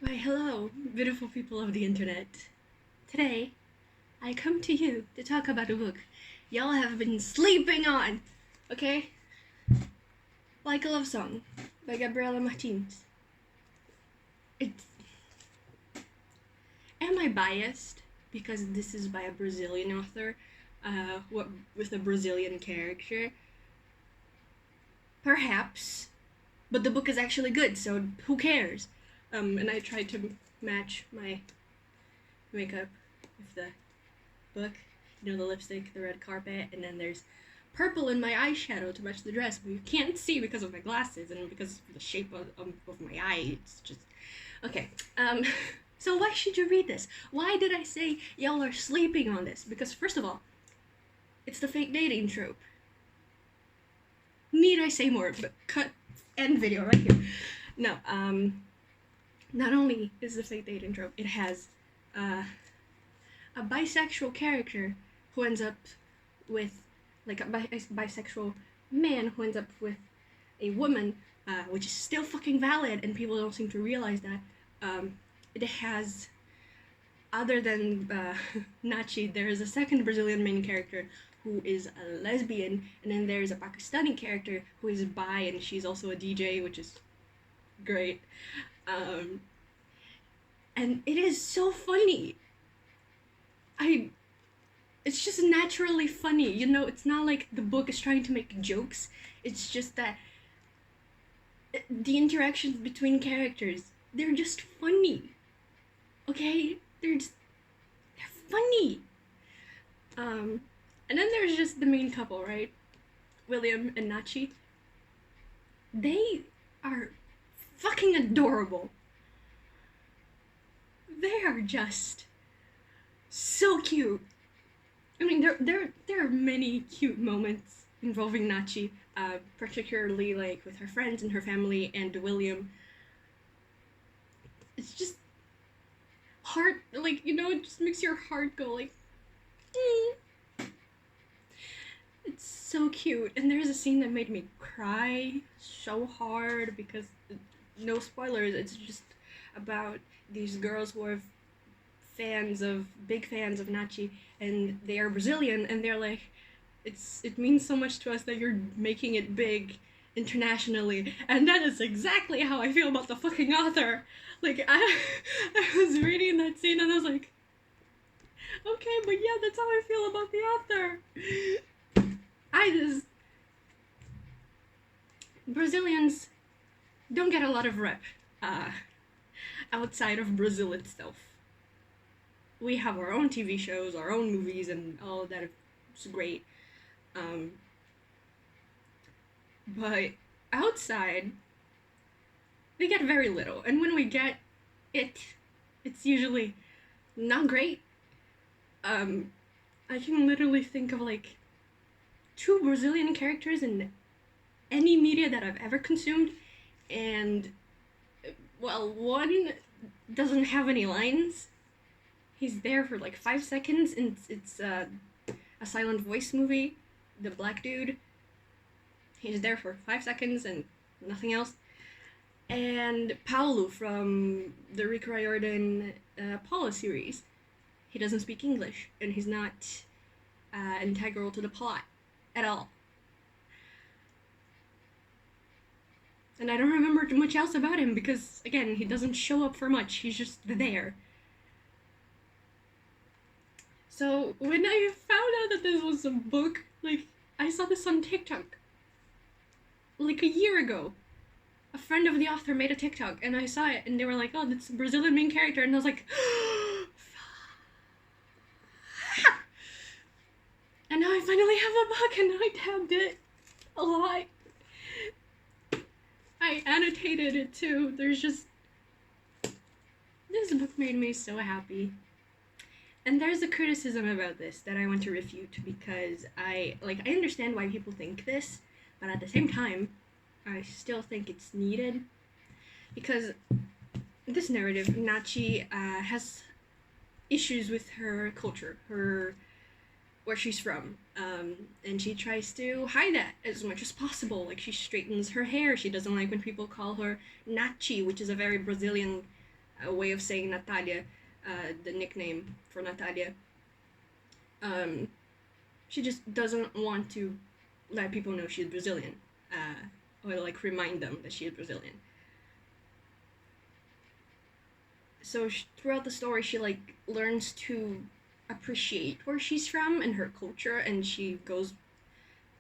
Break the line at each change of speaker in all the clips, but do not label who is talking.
Why, hello, beautiful people of the internet. Today, I come to you to talk about a book y'all have been sleeping on, okay? Like a Love Song by Gabriela Martins. It's. Am I biased? Because this is by a Brazilian author, with a Brazilian character? Perhaps. But the book is actually good, so who cares? And I tried to match my makeup with the book. You know, the lipstick, the red carpet, and then there's purple in my eyeshadow to match the dress, but you can't see because of my glasses and because of the shape of my eye. It's just. Okay. So why should you read this? Why did I say y'all are sleeping on this? Because, first of all, it's the fake dating trope. Need I say more? But cut end video right here. No, not only is the fake dating trope, it has uh, a bisexual character who ends up with, like, a bisexual man who ends up with a woman, which is still fucking valid, and people don't seem to realize that. It has, other than Nachi, there is a second Brazilian main character who is a lesbian, and then there's a Pakistani character who is bi, and she's also a DJ, which is great. Um, and it is so funny. I it's just naturally funny. You know, it's not like the book is trying to make jokes. It's just that the interactions between characters, they're just funny. Okay? They're funny. And then there's just the main couple, right? William and Nachi. They are fucking adorable. They are just so cute. I mean, there are many cute moments involving Nachi, particularly like with her friends and her family and William. It's just heart, like, you know, it just makes your heart go like. Mm. It's so cute, and there's a scene that made me cry so hard because, no spoilers. It's just about these girls who are big fans of Nachi, and they are Brazilian, and they're like, it means so much to us that you're making it big internationally, and that is exactly how I feel about the fucking author. Like, I was reading that scene and I was like, okay, but yeah, that's how I feel about the author. I just Brazilians don't get a lot of rep uh, outside of Brazil itself. We have our own TV shows, our own movies, and all of that is great. Um, but outside, we get very little, and when we get it, it's usually not great. Um, I can literally think of like two Brazilian characters in any media that I've ever consumed, and well, one doesn't have any lines. He's there for like 5 seconds, and it's a silent voice movie. The black dude. He's there for 5 seconds and nothing else. And Paulo from the Rick Riordan Paula series. He doesn't speak English, and he's not integral to the plot at all. And I don't remember much else about him because, again, he doesn't show up for much. He's just there. So when I found out that this was a book, like, I saw this on TikTok like a year ago. A friend of the author made a TikTok, and I saw it, and they were like, "Oh, that's a Brazilian main character," and I was like, and now I finally have the book, and I tabbed it a lot. I annotated it too. There's just, this book made me so happy. And there's a criticism about this that I want to refute because I understand why people think this, but at the same time, I still think it's needed because this narrative, Nachi, has issues with her culture, where she's from, and she tries to hide that as much as possible. Like, she straightens her hair. She doesn't like when people call her Nachi, which is a very Brazilian a way of saying Natalia, the nickname for Natalia. She just doesn't want to let people know she's Brazilian, or like remind them that she is Brazilian. So throughout the story, she like learns to appreciate where she's from and her culture, and she goes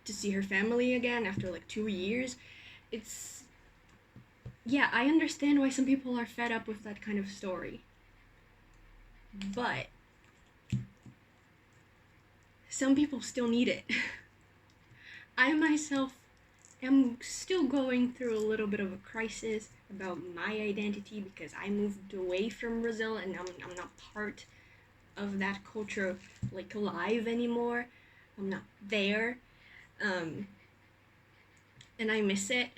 to see her family again after like 2 years. It's, yeah, I understand why some people are fed up with that kind of story, but some people still need it. I myself am still going through a little bit of a crisis about my identity because I moved away from Brazil and I'm not part of that culture like live anymore. I'm not there. And I miss it.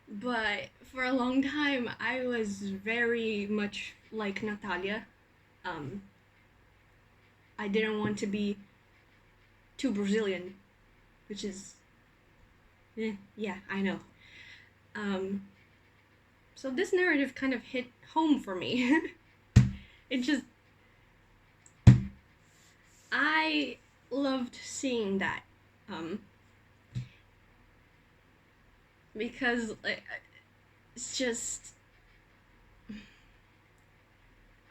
But for a long time I was very much like Natalia. I didn't want to be too Brazilian, which is, yeah, I know. So this narrative kind of hit home for me. It just, I loved seeing that, because like, it's just,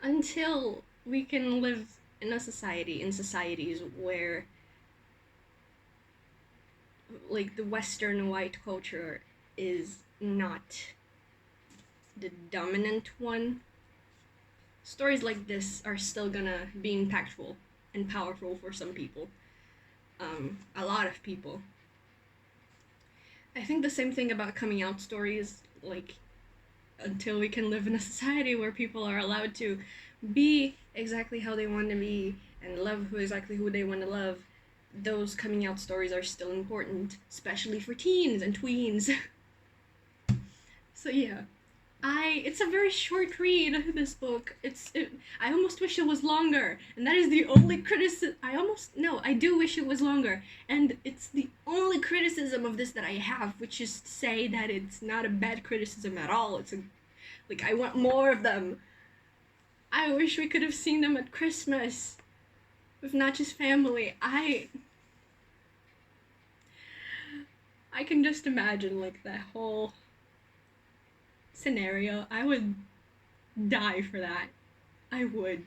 until we can live in societies where like the Western white culture is not the dominant one, stories like this are still gonna be impactful and powerful for some people. A lot of people. I think the same thing about coming out stories, like, until we can live in a society where people are allowed to be exactly how they want to be and love exactly who they want to love, those coming out stories are still important, especially for teens and tweens. So yeah, it's a very short read, this book. I almost wish it was longer, and that is the only criticism. I do wish it was longer, and it's the only criticism of this that I have, which is to say that it's not a bad criticism at all. Like, I want more of them. I wish we could have seen them at Christmas with not just family. I can just imagine, like, that whole scenario. I would die for that. I would.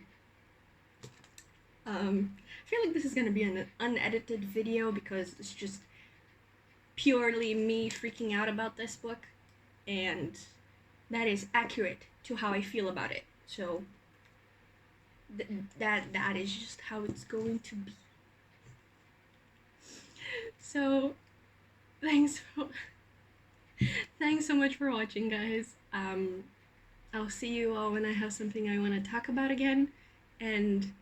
I feel like this is gonna be an unedited video because it's just purely me freaking out about this book, and that is accurate to how I feel about it. So that is just how it's going to be. So thanks so much for watching, guys. I'll see you all when I have something I want to talk about again, and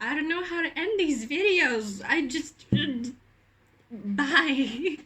I don't know how to end these videos. Bye.